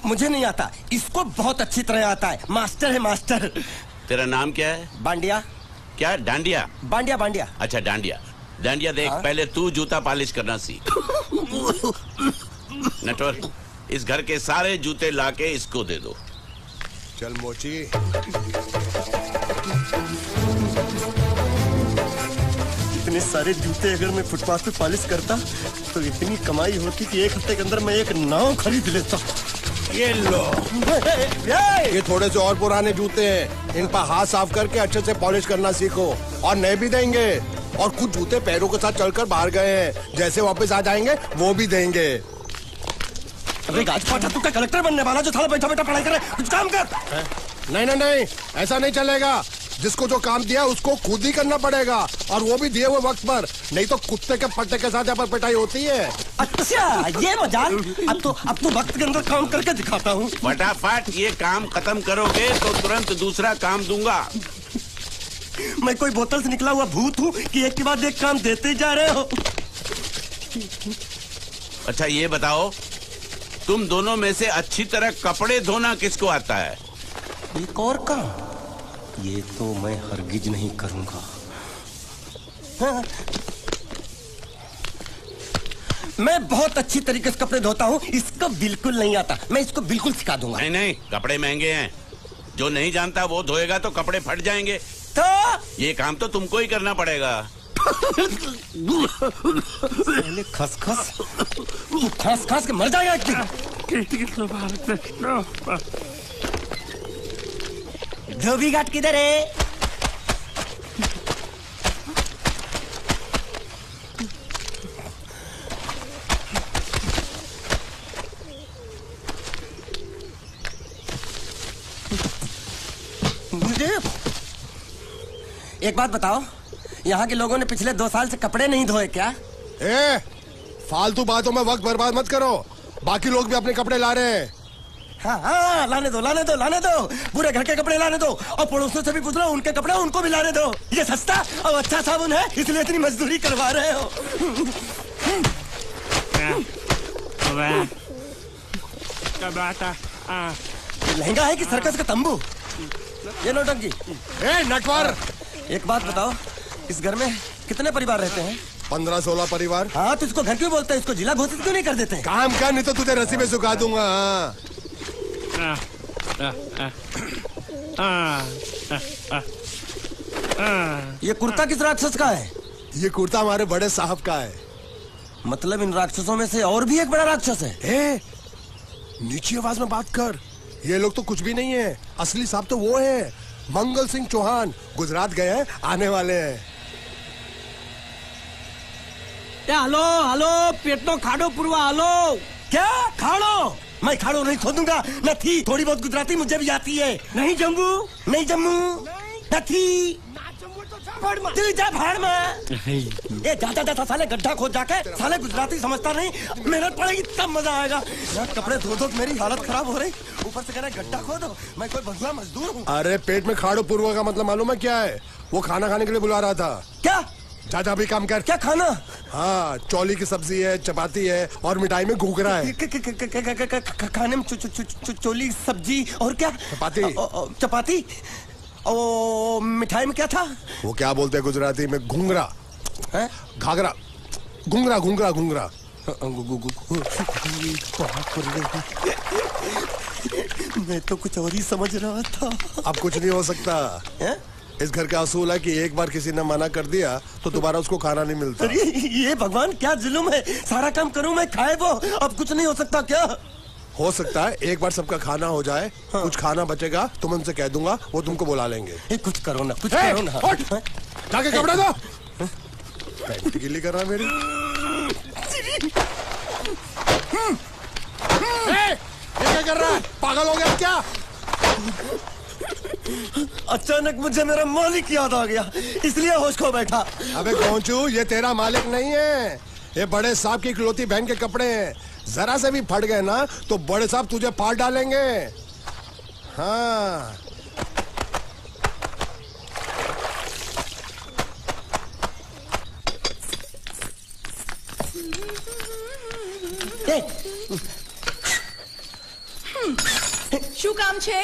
मुझे नहीं आता, इसको बहुत अच्छी तरह आता है। मास्टर है मास्टर। तेरा नाम क्या है? बांडिया। क्या? डांडिया? बांडिया बांडिया। अच्छा डांडिया। डांडिया देख, पहले तू जूता पॉलिश करना सीख। नटवर, इस घर के सारे जूते लाके इसको दे दो। चल मोची। इतने सारे जूते अगर मैं फुटपाथ पे पॉलिश करता तो इतनी कमाई होती कि 1 हफ्ते के अंदर मैं एक नाव खरीद लेता। ये लो, ये थोड़े से और पुराने जूते हैं, इन पर हाथ साफ करके अच्छे से पॉलिश करना सीखो, और नए भी देंगे। और कुछ जूते पैरों के साथ चलकर बाहर गए हैं, जैसे वापस आ जाएंगे वो भी देंगे। अबे गाजपाटा, तू क्या कलेक्टर बनने वाला जो थाला बैठा बैठा पढ़ाई करे? कुछ काम कर। नहीं नहीं नहीं, ऐसा नहीं चलेगा। जिसको जो काम दिया उसको खुद ही करना पड़ेगा, और वो भी दिए हुए वक्त पर, नहीं तो कुत्ते के पट्टे के साथ यहाँ पर पिटाई होती है। अच्छा ये मजाल। अब तो वक्त के अंदर काम करके दिखाता हूँ। फटाफट ये काम खत्म करोगे तो तुरंत दूसरा काम दूंगा। मैं कोई बोतल से निकला हुआ भूत हूँ कि एक के बाद एक काम देते जा रहे हो? अच्छा ये बताओ, तुम दोनों में से अच्छी तरह कपड़े धोना किसको आता है? एक और काम? ये तो मैं हरगिज नहीं करूंगा। हाँ। मैं बहुत अच्छी तरीके से कपड़े धोता हूँ, इसको बिल्कुल नहीं आता। मैं इसको बिल्कुल सिखा दूंगा। नहीं नहीं, कपड़े महंगे हैं, जो नहीं जानता वो धोएगा तो कपड़े फट जाएंगे। तो ये काम तो तुमको ही करना पड़ेगा। खसखस, तू खास खास के मर जाएगा। धोबी घाट किधर है? एक बात बताओ, यहाँ के लोगों ने पिछले 2 साल से कपड़े नहीं धोए क्या? ए, फालतू बातों में वक्त बर्बाद मत करो। बाकी लोग भी अपने कपड़े ला रहे हैं। हाँ हाँ, लाने दो लाने दो लाने दो, पूरे घर के कपड़े लाने दो, और पड़ोसियों से भी पूछ लो, उनके कपड़े उनको भी लाने दो। ये सस्ता और अच्छा साबुन है, इसलिए इतनी मजदूरी करवा रहे हो। लहंगा है कि सर्कस का तंबू? ये नौटंकी। नटवर, एक बात बताओ, इस घर में कितने परिवार रहते हैं? 15-16 परिवार। हाँ, तो इसको घर क्यों बोलते हैं? इसको जिला घोषित क्यों नहीं कर देते? काम कर, नहीं तो तुझे रस्सी में सुखा दूंगा। ये कुर्ता किस राक्षस का है? ये कुर्ता हमारे बड़े साहब का है। मतलब इन राक्षसों में से और भी एक बड़ा राक्षस है? नीची आवाज में बात कर। ये लोग तो कुछ भी नहीं है, असली साहब तो वो है, मंगल सिंह चौहान। गुजरात गए हैं, आने वाले हैं। हेलो हेलो, पेट तो खाड़ो पुरवा। हेलो, क्या खाड़ो? मैं खाड़ो नहीं खोदूंगा। न थी, थोड़ी बहुत गुजराती मुझे भी आती है। नहीं जम्मू, नहीं जम्मू, न थी। तू जा भाड़ में। ये जाता साले गड्ढा खोद जाके, साले गुजराती समझता नहीं। मेहनत पड़ेगी तब मजा आएगा। यार कपड़े धो धो मेरी हालत खराब हो रही, ऊपर से कह रहे गड्ढा खोदो। मैं कोई भगवा मजदूर हूँ? अरे पेट में खाड़ो पूर्वा का मतलब मालूम है क्या है? वो खाना खाने के लिए बुला रहा था। क्या? जा भी काम कर। क्या खाना? हाँ, चौली की सब्जी है, चपाती है और मिठाई में घूघरा है। खाने में चोली सब्जी और क्या? चपाती। चपाती। ओ, मिठाई में क्या था? वो क्या बोलते हैं गुजराती में? घूंघरा है, घाघरा, घूंघरा घूंघरा घूंघरा। मैं तो कुछ और ही समझ रहा था। अब कुछ नहीं हो सकता है? इस घर का असूल है कि एक बार किसी ने मना कर दिया तो दोबारा उसको खाना नहीं मिलता। अरे ये भगवान क्या जुल्म है, सारा काम करूं मैं, खाए वो। अब कुछ नहीं हो सकता क्या? हो सकता है एक बार सबका खाना हो जाए। हाँ। कुछ खाना बचेगा तो मैं उनसे कह दूंगा, वो तुमको बुला लेंगे। कुछ करो ना, कुछ करो ना। जाके कपड़े दो। पैंट गिल्ली कर रहा मेरी। ये क्या कर रहा है? पागल हो गया क्या? अचानक मुझे मेरा मालिक याद आ गया, इसलिए होश खो बैठा। अबे गोंचू, ये तेरा मालिक नहीं है, ये बड़े साहब की इकलौती बहन के कपड़े हैं। जरा से भी फट गए ना तो बड़े साहब तुझे फाड़ डालेंगे। हाँ, શું કામ છે?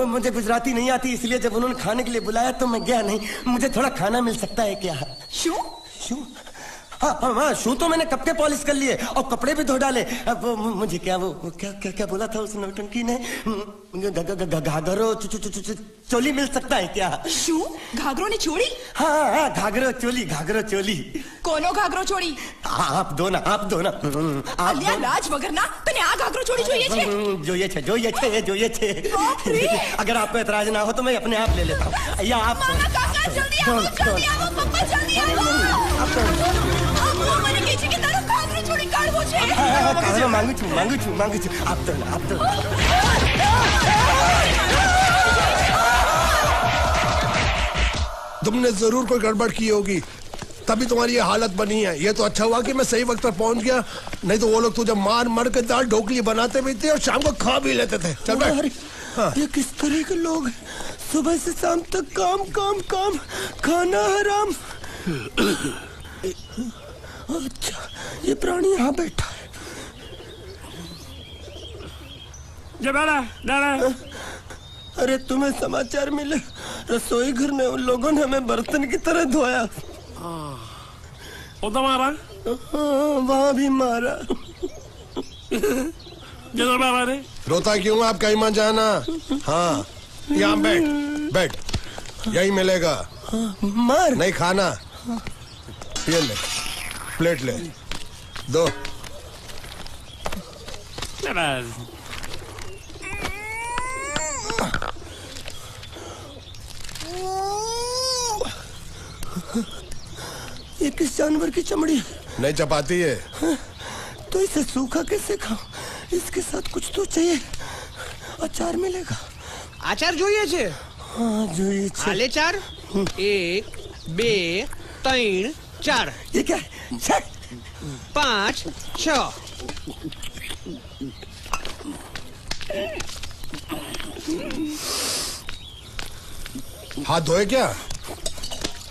मुझे गुजराती नहीं आती, इसलिए जब उन्होंने खाने के लिए बुलाया तो मैं गया नहीं। मुझे थोड़ा खाना मिल सकता है क्या? શું? शू? हाँ, शू तो मैंने कब के पॉलिश कर लिए और कपड़े भी धो डाले। अब मुझे क्या वो क्या क्या क्या बोला था उस नौटंकी ने? घाघरो चोली मिल सकता है क्या? શું? ઘાઘરો ને ચોળી? हाँ, घाघरो चोली, घाघरो चोली। કોનો ઘાઘરો ચોળી? आप दो ना, आप दो ना। અલ્યા લાજ વગરના તને આ ઘાઘરો ચોળી જોઈએ છે? જોઈએ છે। अगर आपको एतराज ना हो तो मैं अपने आप ले लेता हूँ। या आप મારા કાકા જલ્દી આવો, જલ્દી આવો, પપ્પા જલ્દી આવો। મને કહે છે કે તારો ઘાઘરો ચોળી કાઢવો છે। मांगू छू। आप दो ना, आप दो। तुमने जरूर कोई गड़बड़ की होगी, तभी तुम्हारी ये हालत बनी है। ये तो अच्छा हुआ कि मैं सही वक्त पर पहुंच गया, नहीं तो वो लोग तुझे मार के दाल ढोकली बनाते भी थे और शाम को खा भी लेते थे। चल बैठ। हाँ। ये किस तरह के लोग हैं? सुबह से शाम तक काम काम काम, खाना हराम। अच्छा, ये प्राणी यहाँ बैठा है। अरे तुम्हें समाचार मिले? रसोई घर में उन लोगों ने हमें बर्तन की तरह धोया। मारा? हाँ, वहाँ भी मारा। रोता क्यों? आप कहीं मत जाना। हाँ, यहाँ बैठ, यही मिलेगा। मार नहीं खाना। ये ले, प्लेट ले, दो। ये किस जानवर की चमड़ी है? नहीं चपाती है। हाँ, तो इसे सूखा कैसे खाऊं? इसके साथ कुछ तो चाहिए। अचार मिलेगा? આચાર જોઈએ છે? हाँ, જોઈએ છે। આલે ચાર? 1 2 3 4 ये क्या 5 6 हाथ धोए क्या?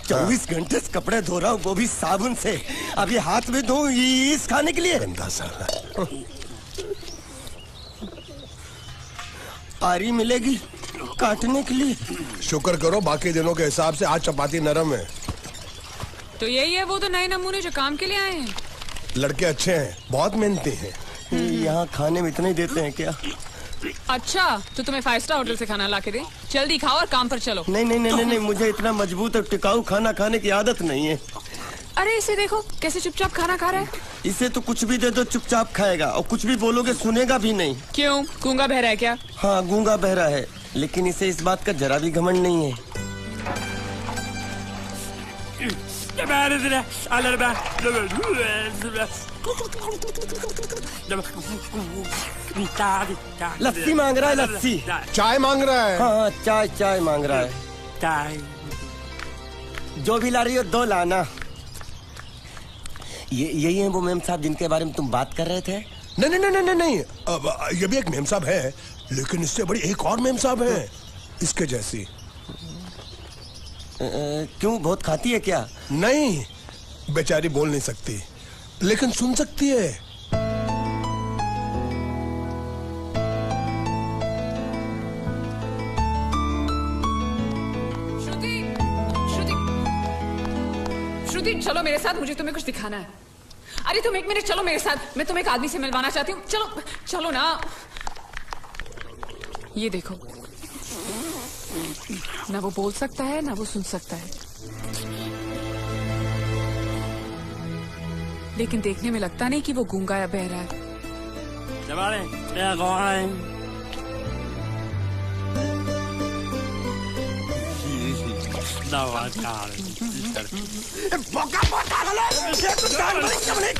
24 घंटे से कपड़े धो रहा हूँ, वो भी साबुन से। अब ये हाथ में धो इस खाने के लिए। गंदा साला। आरी मिलेगी काटने के लिए। शुक्र करो बाकी दिनों के हिसाब से आज चपाती नरम है। तो यही है वो तो नए नमूने जो काम के लिए आए हैं। लड़के अच्छे हैं, बहुत मेहनती हैं। यहाँ खाने में इतना ही देते हैं क्या? अच्छा तो तुम्हें 5 स्टार होटल से खाना ला के दे, जल्दी खाओ और काम पर चलो। नहीं, मुझे इतना मजबूत और टिकाऊ खाना खाने की आदत नहीं है। अरे इसे देखो कैसे चुपचाप खाना खा रहा है। इसे तो कुछ भी दे दो चुपचाप खाएगा, और कुछ भी बोलोगे सुनेगा भी नहीं। क्यों, गूंगा बहरा है क्या? हाँ गूंगा बहरा है, लेकिन इसे इस बात का जरा भी घमंड नहीं है। लस्सी मांग रहा है, लस्सी। चाय मांग रहा है। हाँ चाय मांग रहा है। जो भी ला रही हो 2 लाना। यही है वो मेम साहब जिनके बारे में तुम बात कर रहे थे? नहीं। अब ये भी एक मेम साहब है, लेकिन इससे बड़ी एक और मेम साहब है इसके जैसी। क्यों, बहुत खाती है क्या? नहीं, बेचारी बोल नहीं सकती लेकिन सुन सकती है। श्रुति चलो मेरे साथ, मुझे तुम्हें कुछ दिखाना है। अरे तुम 1 मिनट चलो मेरे साथ, मैं तुम्हें एक आदमी से मिलवाना चाहती हूँ। चलो ना। ये देखो, ना वो बोल सकता है ना वो सुन सकता है, लेकिन देखने में लगता नहीं कि वो गूंगा या बहरा है।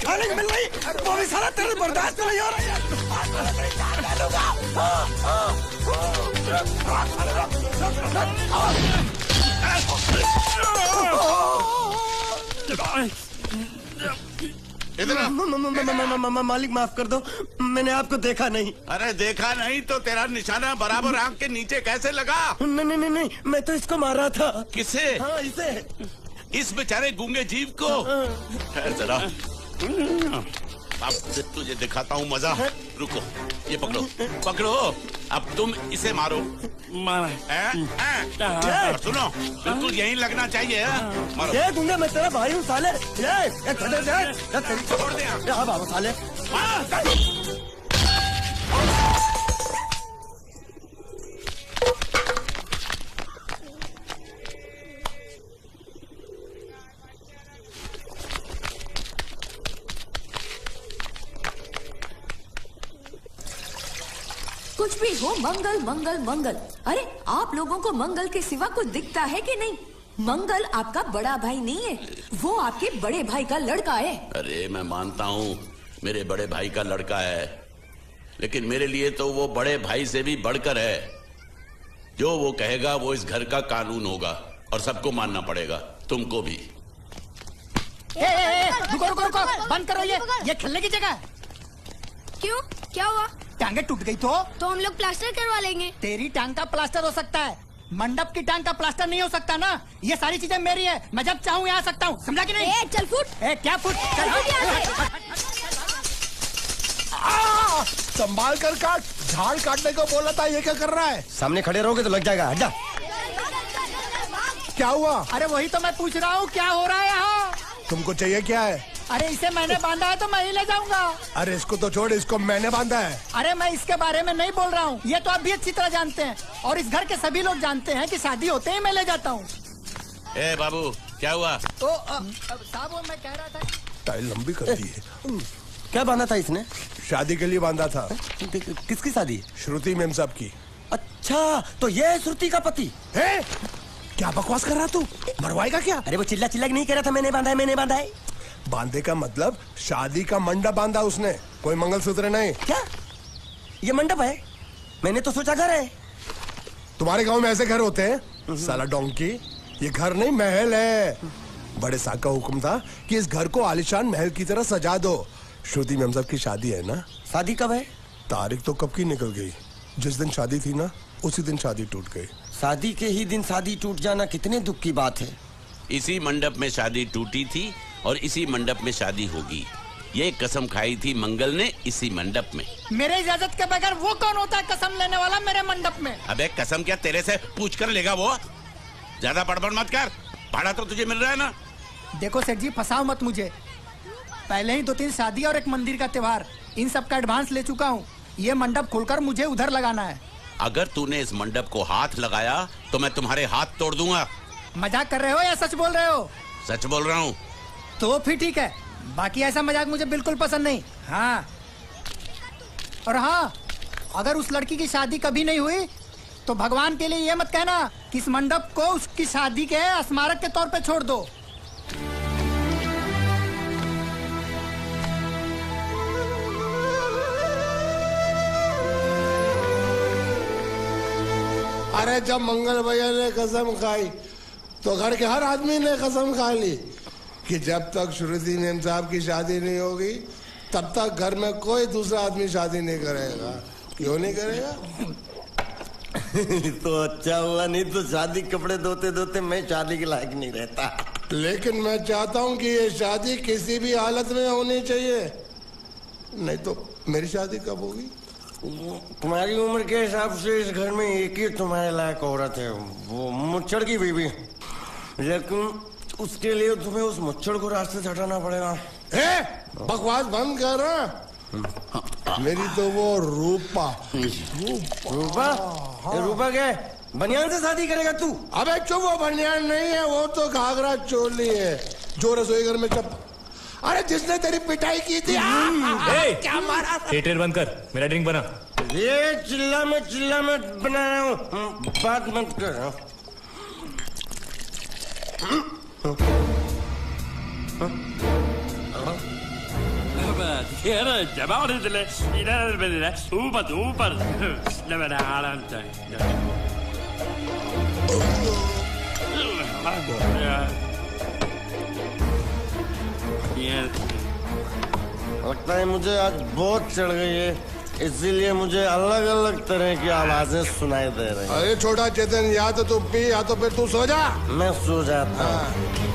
खाने को मिल रही, वो भी सारा तेरे बर्दाश्त नहीं हो रहा मालिक माफ कर दो, मैंने आपको देखा नहीं। अरे देखा नहीं तो तेरा निशाना बराबर आंख के नीचे कैसे लगा? नहीं, मैं तो इसको मारा था। किसे? हाँ, इसे। इस बेचारे गूंगे जीव को? ठहर जरा, अब तुझे दिखाता हूँ मजा। रुको, ये पकड़ो। अब तुम इसे मारो। सुनो, बिल्कुल यहीं लगना चाहिए। मारो। ये गूंगा, मैं तेरा भाई हूँ साले। छोड़ दे बाबू साले। कुछ भी हो, मंगल मंगल मंगल। अरे आप लोगों को मंगल के सिवा कुछ दिखता है कि नहीं? मंगल आपका बड़ा भाई नहीं है, वो आपके बड़े भाई का लड़का है। अरे मैं मानता हूँ मेरे बड़े भाई का लड़का है, लेकिन मेरे लिए तो वो बड़े भाई से भी बढ़कर है। जो वो कहेगा वो इस घर का कानून होगा और सबको मानना पड़ेगा, तुमको भी। रुको, बंद करो ये खेलने की जगह। क्यों, क्या हुआ? टांगे टूट गई तो हम लोग प्लास्टर करवा लेंगे। तेरी टांग का प्लास्टर हो सकता है, मंडप की टांग का प्लास्टर नहीं हो सकता ना। ये सारी चीजें मेरी है, मैं जब चाहूँ यहाँ आ सकता हूँ, समझा कि नहीं? चल फुट। क्या फुट? संभाल कर काट, झाड़ काटने को बोला था, ये क्या कर रहा है? सामने खड़े रहोगे तो लग जाएगा। हट। क्या हुआ? अरे वही तो मैं पूछ रहा हूँ, क्या हो रहा है यहाँ? तुमको चाहिए क्या है? अरे इसे मैंने बांधा है तो मैं ही ले जाऊंगा। अरे इसको तो छोड़, इसको मैंने बांधा है। अरे मैं इसके बारे में नहीं बोल रहा हूँ, ये तो आप भी अच्छी तरह जानते हैं, और इस घर के सभी लोग जानते हैं कि शादी होते ही मैं ले जाता हूँ। ए बाबू, क्या हुआ? तो साहब मैं कह रहा था, टाइल लंबी कर दी है। क्या बांधा था इसने? शादी के लिए बांधा था। किसकी शादी? श्रुति मेम साहब की। अच्छा, तो ये है श्रुति का पति है? क्या बकवास कर रहा तू? मरवाएगा क्या? अरे वो चिल्ला नहीं कह रहा था मैंने बांधा है। बांधे का मतलब शादी का मंडप बांधा उसने, कोई मंगलसूत्र नहीं। क्या ये मंडप है? मैंने तो सोचा घर है। तुम्हारे गांव में ऐसे घर होते हैं? साला डोंकी। ये घर नहीं महल है। बड़े साहब का हुक्म था कि इस घर को आलिशान महल की तरह सजा दो। श्रुति मैम साहब की शादी है ना? शादी कब है? तारीख तो कब की निकल गई। जिस दिन शादी थी ना उसी दिन शादी टूट गई। शादी के ही दिन शादी टूट जाना कितने दुख की बात है। इसी मंडप में शादी टूटी थी और इसी मंडप में शादी होगी। ये कसम खाई थी मंगल ने इसी मंडप में। मेरे इजाजत के बगैर वो कौन होता है कसम लेने वाला मेरे मंडप में? अबे कसम क्या तेरे से पूछ कर लेगा वो? ज्यादा बड़बड़ मत कर, भाड़ा तो तुझे मिल रहा है ना। देखो सेठ जी फंसाओ मत मुझे। पहले ही 2-3 शादी और एक मंदिर का त्योहार, इन सब का एडवांस ले चुका हूँ। ये मंडप खोलकर मुझे उधर लगाना है। अगर तूने इस मंडप को हाथ लगाया तो मैं तुम्हारे हाथ तोड़ दूंगा। मजाक कर रहे हो या सच बोल रहे हो? सच बोल रहा हूँ। तो फिर ठीक है, बाकी ऐसा मजाक मुझे बिल्कुल पसंद नहीं। हाँ, और हाँ, अगर उस लड़की की शादी कभी नहीं हुई तो भगवान के लिए ये मत कहना कि इस मंडप को उसकी शादी के स्मारक के तौर पे छोड़ दो। अरे जब मंगल भैया ने कसम खाई तो घर के हर आदमी ने कसम खा ली कि जब तक श्रुति मैम साहब की शादी नहीं होगी तब तक घर में कोई दूसरा आदमी शादी नहीं करेगा। क्यों नहीं करेगा? तो अच्छा हुआ, नहीं तो शादी कपड़े धोते धोते मैं शादी के लायक नहीं रहता। लेकिन मैं चाहता हूँ कि ये शादी किसी भी हालत में होनी चाहिए, नहीं तो मेरी शादी कब होगी? तुम्हारी उम्र के हिसाब से इस घर में एक ही तुम्हारे लायक औरत है, वो मुच्छड़ की बीवी। लेकिन उसके लिए तुम्हें उस मुच्छड़ को रास्ते से हटाना पड़ेगा। बकवास बंद कर। मेरी तो वो रूपा। रूपा? रूपा क्या बनियान से शादी करेगा तू? अबे चुप, वो बनियान नहीं है, वो तो घाघरा चोली है जो रसोई घर में अरे जिसने तेरी पिटाई की थी। क्या मारा? थिएटर बंद कर, मेरा ड्रिंक बना। ये चिल्ला में बना रहा हूँ, बात मत कर। लगता है मुझे आज बहुत चढ़ गई है, इसीलिए मुझे अलग अलग तरह की आवाजें सुनाई दे रही हैं। अरे छोटा चेतन, या तो तू पी या तो फिर तू सो जा। मैं सो जाता हूँ।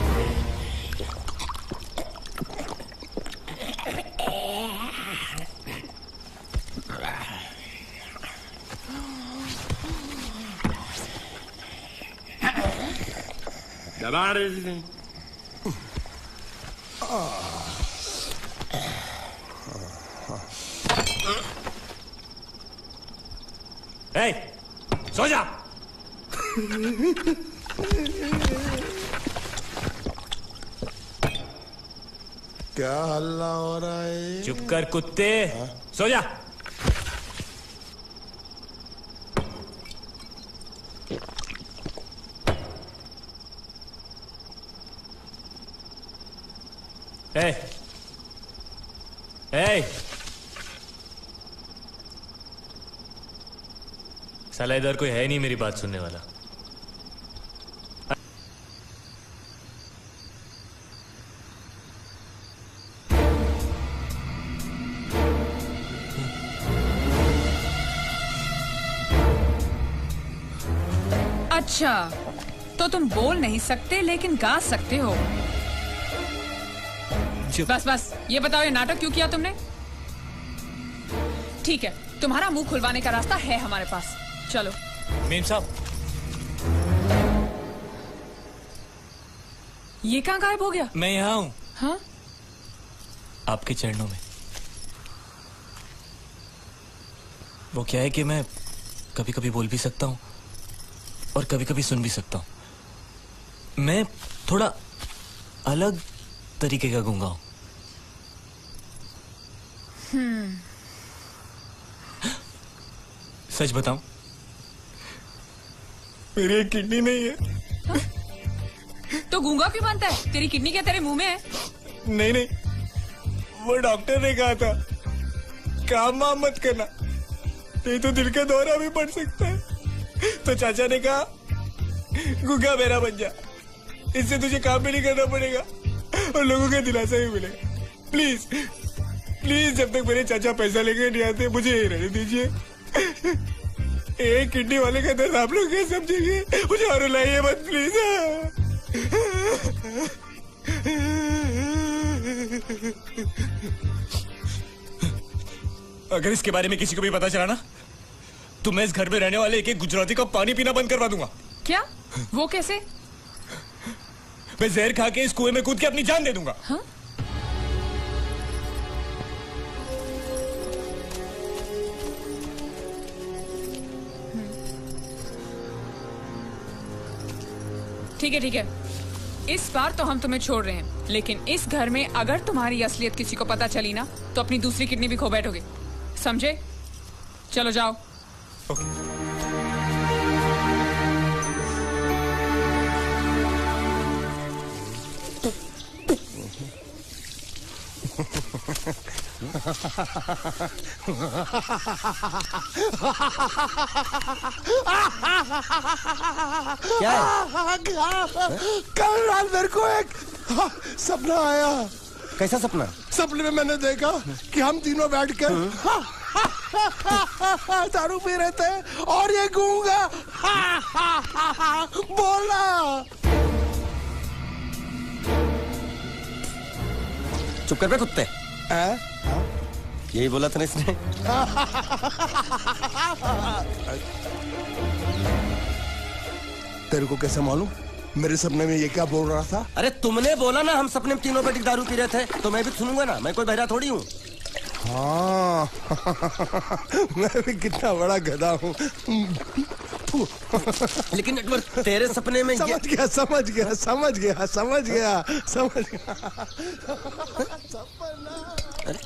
सो जा। क्या हल्ला हो रहा है? चुप कर कुत्ते, सो जा। साला इधर कोई है नहीं मेरी बात सुनने वाला। अच्छा, तो तुम बोल नहीं सकते लेकिन गा सकते हो। बस ये बताओ, ये नाटक क्यों किया तुमने? ठीक है, तुम्हारा मुंह खुलवाने का रास्ता है हमारे पास, चलो। मेम साहब, ये कहाँ गायब हो गया? मैं यहाँ हूँ। हाँ? आपके चरणों में। वो क्या है कि मैं कभी कभी बोल भी सकता हूँ और कभी कभी सुन भी सकता हूँ। मैं थोड़ा अलग तरीके का गूंगा हूँ। सच बताऊं, मेरी एक किडनी नहीं है। तो गूंगा क्यों बनता है? तेरी किडनी क्या तेरे मुंह में है? नहीं, वो डॉक्टर ने कहा था काम वाम मत करना, नहीं तो दिल का दौरा भी पड़ सकता है। तो चाचा ने कहा गूंगा बेरा बन जा। इससे तुझे काम भी नहीं करना पड़ेगा और लोगों का दिलासा भी मिलेगा। प्लीज प्लीज, जब तक मेरे चाचा पैसा लेके नहीं आते मुझे यही रहने दीजिए। एक किडनी वाले का दर्द आप लोग कैसे समझेंगे? मुझे और रुलाइए मत प्लीज। अगर इसके बारे में किसी को भी पता चला ना तो मैं इस घर में रहने वाले एक एक गुजराती का पानी पीना बंद करवा दूंगा। क्या? वो कैसे? मैं जहर खा के इस कुएं में कूद के अपनी जान दे दूंगा। हाँ? ठीक है ठीक है, इस बार तो हम तुम्हें छोड़ रहे हैं, लेकिन इस घर में अगर तुम्हारी असलियत किसी को पता चली ना तो अपनी दूसरी किडनी भी खो बैठोगे, समझे? चलो जाओ। क्या है? कल रात मेरे को एक सपना आया। कैसा सपना? सपने में मैंने देखा कि हम तीनों बैठ कर दारू पी रहे थे और ये गूंगा बोला। चुप कर बे कुत्ते। यही बोला था ना इसने। तेरे को कैसे मालूम मेरे सपने में ये क्या बोल रहा था? अरे तुमने बोला ना हम सपने में तीनों बैठ के दारू पी रहे थे, तो मैं भी सुनूंगा ना, मैं कोई बहरा थोड़ी हूँ। हाँ मैं भी कितना बड़ा गधा हूँ। लेकिन तेरे सपने में समझ गया समझ गया समझ गया समझ गया समझ गया। अरे